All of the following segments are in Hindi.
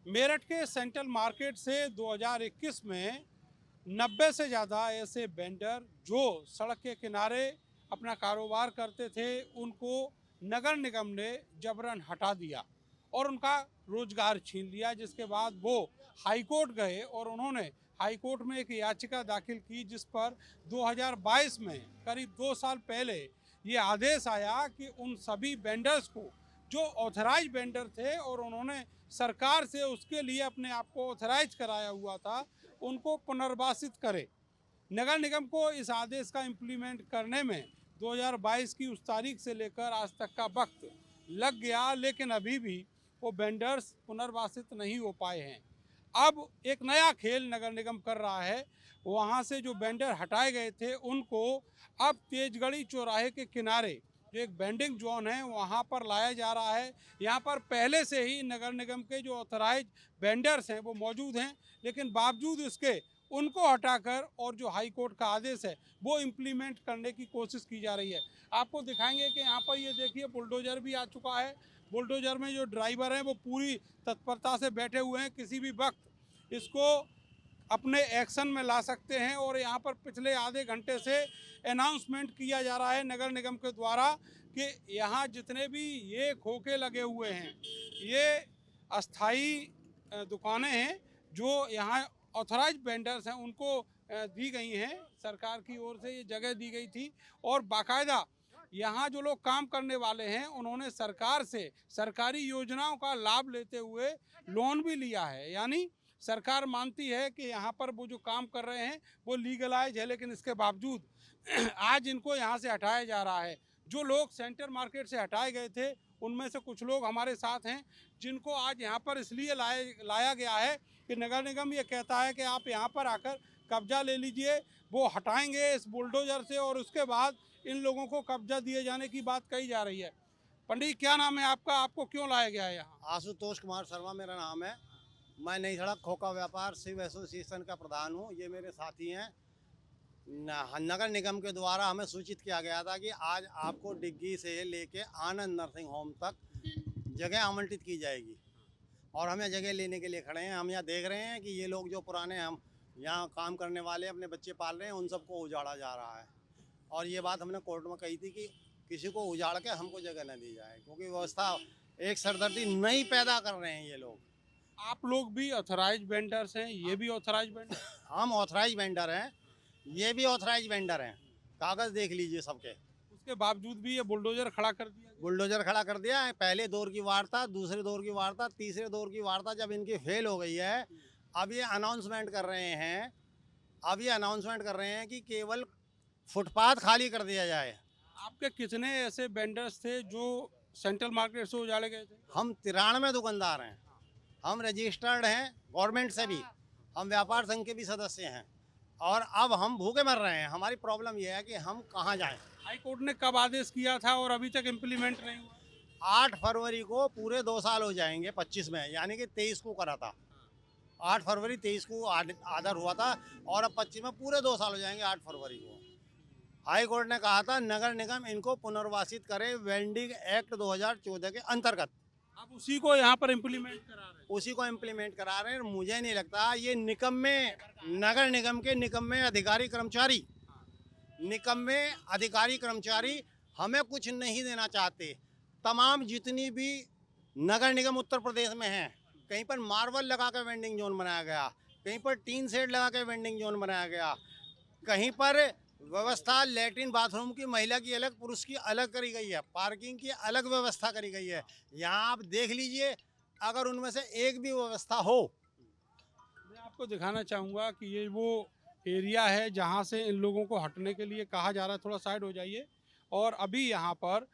मेरठ के सेंट्रल मार्केट से 2021 में 90 से ज़्यादा ऐसे वेंडर जो सड़क के किनारे अपना कारोबार करते थे उनको नगर निगम ने जबरन हटा दिया और उनका रोजगार छीन लिया, जिसके बाद वो हाई कोर्ट गए और उन्होंने हाई कोर्ट में एक याचिका दाखिल की जिस पर 2022 में करीब 2 साल पहले ये आदेश आया कि उन सभी वेंडर्स को जो ऑथराइज वेंडर थे और उन्होंने सरकार से उसके लिए अपने आप को ऑथराइज कराया हुआ था, उनको पुनर्वासित करे। नगर निगम को इस आदेश का इम्प्लीमेंट करने में 2022 की उस तारीख से लेकर आज तक का वक्त लग गया, लेकिन अभी भी वो वेंडर्स पुनर्वासित नहीं हो पाए हैं। अब एक नया खेल नगर निगम कर रहा है, वहाँ से जो वेंडर हटाए गए थे उनको अब तेजगढ़ी चौराहे के किनारे जो एक वेंडिंग जोन है वहाँ पर लाया जा रहा है। यहाँ पर पहले से ही नगर निगम के जो ऑथराइज वेंडर्स हैं वो मौजूद हैं, लेकिन बावजूद इसके उनको हटाकर और जो हाई कोर्ट का आदेश है वो इम्प्लीमेंट करने की कोशिश की जा रही है। आपको दिखाएंगे कि यहाँ पर ये देखिए बुलडोजर भी आ चुका है। बुलडोजर में जो ड्राइवर हैं वो पूरी तत्परता से बैठे हुए हैं, किसी भी वक्त इसको अपने एक्शन में ला सकते हैं। और यहाँ पर पिछले आधे घंटे से अनाउंसमेंट किया जा रहा है नगर निगम के द्वारा कि यहाँ जितने भी ये खोखे लगे हुए हैं ये अस्थाई दुकानें हैं जो यहाँ ऑथराइज वेंडर्स हैं उनको दी गई हैं, सरकार की ओर से ये जगह दी गई थी। और बाकायदा यहाँ जो लोग काम करने वाले हैं उन्होंने सरकार से सरकारी योजनाओं का लाभ लेते हुए लोन भी लिया है, यानी सरकार मानती है कि यहाँ पर वो जो काम कर रहे हैं वो लीगलाइज है, लेकिन इसके बावजूद आज इनको यहाँ से हटाया जा रहा है। जो लोग सेंटर मार्केट से हटाए गए थे उनमें से कुछ लोग हमारे साथ हैं जिनको आज यहाँ पर इसलिए लाया गया है कि नगर निगम ये कहता है कि आप यहाँ पर आकर कब्जा ले लीजिए। वो हटाएंगे इस बुलडोजर से और उसके बाद इन लोगों को कब्जा दिए जाने की बात कही जा रही है। पंडित जी, क्या नाम है आपका, आपको क्यों लाया गया है यहाँ? आशुतोष कुमार शर्मा मेरा नाम है। मैं नई सड़क खोखा व्यापार शिव एसोसिएशन का प्रधान हूँ। ये मेरे साथी हैं। नगर निगम के द्वारा हमें सूचित किया गया था कि आज आपको डिग्गी से लेके आनंद नर्सिंग होम तक जगह आवंटित की जाएगी और हम यहाँ जगह लेने के लिए खड़े हैं। हम यहाँ देख रहे हैं कि ये लोग जो पुराने हम यहाँ काम करने वाले अपने बच्चे पाल रहे हैं उन सबको उजाड़ा जा रहा है। और ये बात हमने कोर्ट में कही थी कि किसी को उजाड़ के हमको जगह न दी जाए, क्योंकि व्यवस्था एक सरदर्दी नहीं पैदा कर रहे हैं ये लोग। आप लोग भी ऑथराइज वेंडर्स हैं, ये भी ऑथराइज वेंडर? हम ऑथराइज वेंडर हैं, ये भी ऑथराइज वेंडर हैं। कागज देख लीजिए सबके। उसके बावजूद भी ये बुलडोजर खड़ा कर दिया गया। बुलडोजर खड़ा कर दिया है। पहले दौर की वार्ता, दूसरे दौर की वार्ता, तीसरे दौर की वार्ता जब इनकी फेल हो गई है, अब ये अनाउंसमेंट कर रहे हैं कि केवल फुटपाथ खाली कर दिया जाए। आपके कितने ऐसे वेंडर्स थे जो सेंट्रल मार्केट से उजाड़े गए थे? हम 93 दुकानदार हैं। हम रजिस्टर्ड हैं गवर्नमेंट से भी, हम व्यापार संघ के भी सदस्य हैं और अब हम भूखे मर रहे हैं। हमारी प्रॉब्लम यह है कि हम कहाँ जाएं। हाई कोर्ट ने कब आदेश किया था और अभी तक इम्प्लीमेंट नहीं हुआ? 8 फरवरी को पूरे 2 साल हो जाएंगे 25 में, यानी कि 23 को करा था। 8 फरवरी 23 को आर्डर हुआ था और अब 25 में पूरे 2 साल हो जाएंगे 8 फरवरी को। हाई कोर्ट ने कहा था नगर निगम इनको पुनर्वासित करे वेंडिंग एक्ट 2014 के अंतर्गत। अब उसी को यहाँ पर इम्प्लीमेंट करा रहे हैं। उसी को इम्प्लीमेंट करा रहे हैं। मुझे नहीं लगता ये निकम्मे नगर निगम के निकम्मे अधिकारी कर्मचारी हमें कुछ नहीं देना चाहते। तमाम जितनी भी नगर निगम उत्तर प्रदेश में हैं, कहीं पर मार्बल लगा कर वेंडिंग जोन बनाया गया, कहीं पर टीन शेड लगा कर वेंडिंग जोन बनाया गया, कहीं पर व्यवस्था लेटरिन बाथरूम की महिला की अलग पुरुष की अलग करी गई है, पार्किंग की अलग व्यवस्था करी गई है। यहाँ आप देख लीजिए, अगर उनमें से एक भी व्यवस्था हो। मैं आपको दिखाना चाहूँगा कि ये वो एरिया है जहाँ से इन लोगों को हटने के लिए कहा जा रहा है। थोड़ा साइड हो जाइए। और अभी यहाँ पर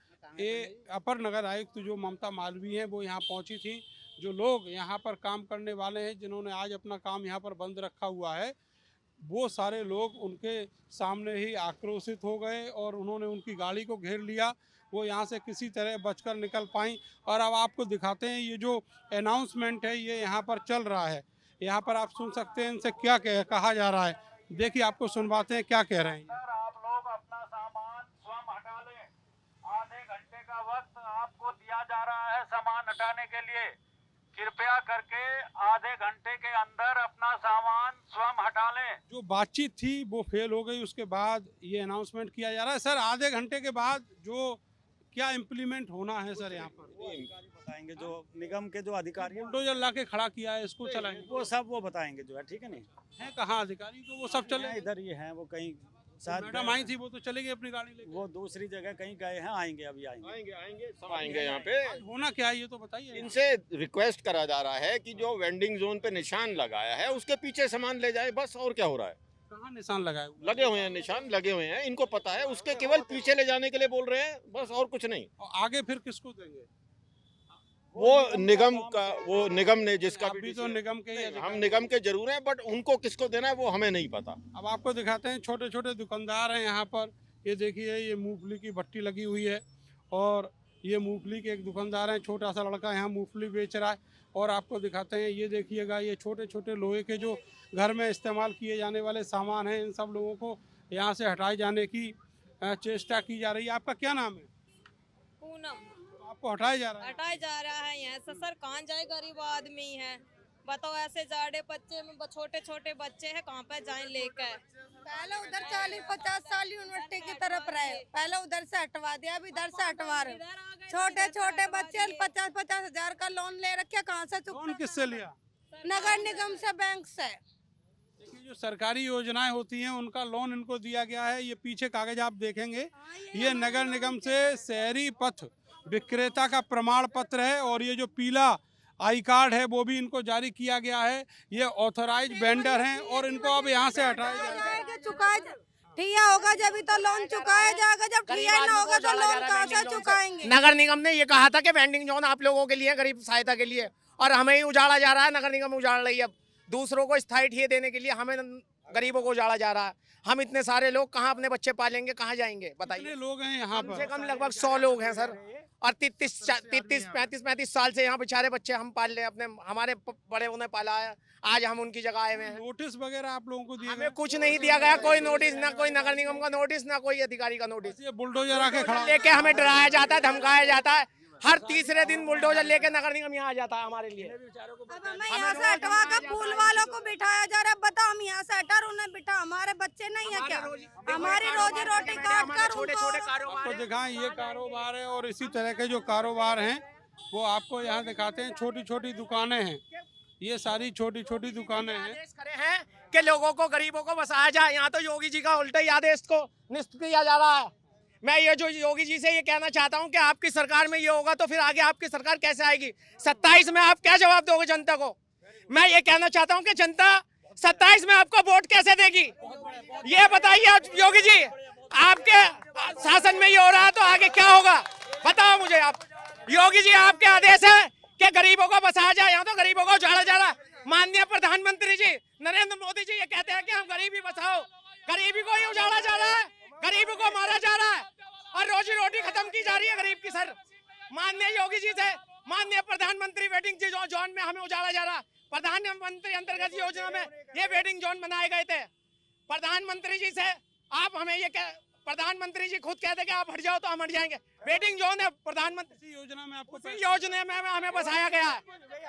अपर नगर आयुक्त जो ममता मालवीय हैं वो यहाँ पहुँची थी। जो लोग यहाँ पर काम करने वाले हैं जिन्होंने आज अपना काम यहाँ पर बंद रखा हुआ है, वो सारे लोग उनके सामने ही आक्रोशित हो गए और उन्होंने उनकी गाड़ी को घेर लिया। वो यहाँ से किसी तरह बचकर निकल पाई। और अब आपको दिखाते हैं ये जो अनाउंसमेंट है ये यहाँ पर चल रहा है। यहाँ पर आप सुन सकते हैं इनसे क्या कहा जा रहा है। देखिए, आपको सुनवाते हैं क्या कह रहे हैं। सर, आप लोग अपना सामान स्वयं हटा लें। आधे घंटे का वक्त आपको दिया जा रहा है सामान हटाने के लिए। कृपया करके आधे घंटे के अंदर अपना सामान स्वयं हटा लें। जो बातचीत थी वो फेल हो गई, उसके बाद ये अनाउंसमेंट किया जा रहा है। सर, आधे घंटे के बाद जो क्या इम्प्लीमेंट होना है सर यहाँ पर? वो अधिकारी बताएंगे, जो निगम के जो अधिकारी हैं बुलडोजर ला के खड़ा किया है, इसको चलाएंगे। वो सब वो बताएंगे जो है, ठीक है नहीं। है कहाँ अधिकारी? तो वो सब चले हैं, इधर ये हैं, वो कहीं शायद मैडम आई थी, वो तो चलेगी अपनी गाड़ी लेके। वो दूसरी जगह कहीं गए हैं, आएंगे अभी आएंगे। आएंगे सब आएंगे यहाँ पे। होना क्या है ये तो बताइए। इनसे रिक्वेस्ट करा जा रहा है कि जो वेंडिंग जोन पे निशान लगाया है उसके पीछे सामान ले जाए, बस। और क्या हो रहा है? कहाँ निशान लगाए हुए? लगे हुए हैं, निशान लगे हुए हैं, इनको पता है। उसके केवल पीछे ले जाने के लिए बोल रहे हैं, बस, और कुछ नहीं। और आगे फिर किसको देंगे? वो निगम का, वो निगम ने जिसका आप भी तो निगम के ही हम अधिकारी। निगम के जरूर हैं, बट उनको किसको देना है वो हमें नहीं पता। अब आपको दिखाते हैं, छोटे छोटे दुकानदार हैं यहाँ पर। ये देखिए, ये मूंगफली की भट्टी लगी हुई है और ये मूंगफली के एक दुकानदार हैं, छोटा सा लड़का यहाँ मूंगफली बेच रहा है। और आपको दिखाते हैं, ये देखिएगा, ये छोटे छोटे लोहे के जो घर में इस्तेमाल किए जाने वाले सामान हैं, इन सब लोगों को यहाँ से हटाए जाने की चेष्टा की जा रही है। आपका क्या नाम है? पूनम। आपको हटाया जा रहा है? हटाया जा रहा है यहाँ से सर, कहाँ जाए, गरीब आदमी है, बताओ। ऐसे जाड़े बच्चे में छोटे छोटे बच्चे हैं, कहाँ पे जाए लेकर। पहले उधर 40-50 साल यूनिवर्सिटी की तरफ रहे, पहले उधर से हटवा दिया, अब इधर से हटवा रहे। छोटे छोटे बच्चे 50-50 हजार का लोन ले रखे, कहाँ से लोन चुका? किससे लिया? नगर निगम से, बैंक से। देखिए, जो सरकारी योजनाएं होती हैं उनका लोन इनको दिया गया है। ये पीछे कागज आप देखेंगे, ये नगर निगम से शहरी पथ विक्रेता का प्रमाण पत्र है। और ये जो पीला आई कार्ड है वो भी इनको जारी किया गया है। ये ऑथराइज वेंडर हैं और इनको अब यहाँ से हटाया जाएगा। चुकाया ठिया होगा जब तो लोन चुकाया जाएगा, जब ठिया न होगा तो लोन कहाँ से चुकाएंगे? नगर निगम ने ये कहा था कि वेंडिंग जोन आप लोगों के लिए, गरीब सहायता के लिए, और हमें ही उजाड़ा जा रहा है। नगर निगम उजाड़ रही है। अब दूसरों को स्थायी ठिये देने के लिए हमें गरीबों को उजाड़ा जा रहा है। हम इतने सारे लोग कहाँ अपने बच्चे पालेंगे, कहाँ जाएंगे बताइए? कितने लोग हैं यहाँ कम से पर? कम लगभग 100 लोग हैं सर। और 35 साल से यहाँ बेचारे बच्चे हम पाल रहे हैं, अपने हमारे बड़े उन्हें पाला है। आज हम उनकी जगह आए हुए हैं। नोटिस वगैरह आप लोगों को दिया हमें कुछ नहीं दिया गया, कोई नोटिस, ना कोई नगर निगम का नोटिस, ना कोई अधिकारी का नोटिस। ये बुलडोजर आके खड़ा लेके हमें डराया जाता है, धमकाया जाता है। हर तीसरे दिन बुलडोजर लेके नगर निगम यहाँ आ जाता है हमारे लिए। अब हमें यहाँ से हटवा कर फूल वालों को बिठाया जा रहा है। बताओ, हम यहाँ से हटा, उन्हें बिठा, हमारे बच्चे नहीं है क्या? हमारी रोजी रोटी काट कर छोटे छोटे कारोबार आपको दिखाएं, ये कारोबार है। और इसी तरह के जो कारोबार हैं वो आपको यहाँ दिखाते हैं। छोटी छोटी दुकानें हैं, ये सारी छोटी छोटी दुकानें हैं। आदेश करे हैं कि लोगों को, गरीबों को बसाया जाए। यहाँ तो योगी जी का उल्टा ही आदेश को निष्ठ किया जा रहा है। मैं ये जो योगी जी से ये कहना चाहता हूँ कि आपकी सरकार में ये होगा तो फिर आगे आपकी सरकार कैसे आएगी? 27 में आप क्या जवाब दोगे जनता को? मैं ये कहना चाहता हूँ कि जनता 27 में आपको वोट कैसे देगी, ये बताइए योगी जी। आपके शासन में ये हो रहा है तो आगे क्या होगा बताओ मुझे आप। योगी जी, आपके आदेश है कि गरीबों को बसाया जाए, यहाँ तो गरीबों को उजाड़ा जा रहा है। माननीय प्रधानमंत्री जी नरेंद्र मोदी जी ये कहते हैं कि हम गरीबी बचाओ, गरीबी को ही उजाड़ा जा रहा है, गरीबों को मारा जा रहा है और रोजी रोटी खत्म की जा रही है गरीब की। सर, माननीय योगी जी से, माननीय प्रधानमंत्री वेडिंग जोन में हमें उजाड़ा जा रहा है। प्रधानमंत्री अंतर्गत योजना में ये वेडिंग जोन बनाए गए थे। प्रधानमंत्री जी से आप हमें ये प्रधानमंत्री जी खुद कहते कि आप हट जाओ तो हम हट जाएंगे। वेडिंग जोन है प्रधानमंत्री योजना में आपको योजना में हमें बसाया गया है।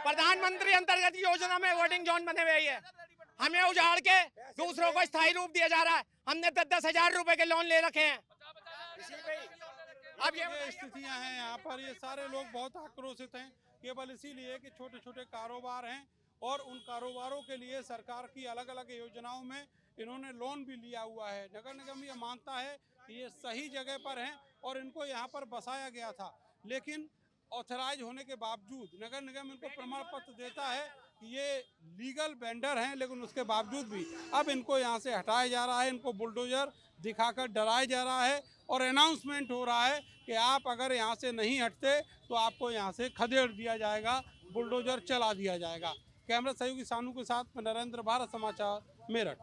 प्रधानमंत्री अंतर्गत योजना में वेडिंग जोन बने हुए है। हमें उजाड़ के दूसरों को स्थायी रूप दिया जा रहा है। हमने 10-10 हजार रुपए के लोन ले रखे हैं। अब ये स्थितियां हैं यहाँ पर। ये सारे लोग बहुत आक्रोशित हैं, केवल इसीलिए कि छोटे छोटे कारोबार हैं और उन कारोबारों के लिए सरकार की अलग अलग योजनाओं में इन्होंने लोन भी लिया हुआ है। नगर निगम ये मानता है कि ये सही जगह पर हैं और इनको यहाँ पर बसाया गया था, लेकिन ऑथराइज होने के बावजूद नगर निगम इनको प्रमाण पत्र देता है कि ये लीगल वेंडर हैं, लेकिन उसके बावजूद भी अब इनको यहाँ से हटाया जा रहा है। इनको बुलडोजर दिखाकर डराया जा रहा है और अनाउंसमेंट हो रहा है कि आप अगर यहाँ से नहीं हटते तो आपको यहाँ से खदेड़ दिया जाएगा, बुलडोजर चला दिया जाएगा। कैमरा सहयोगी सानू के साथ मैं नरेंद्र, भारत समाचार, मेरठ।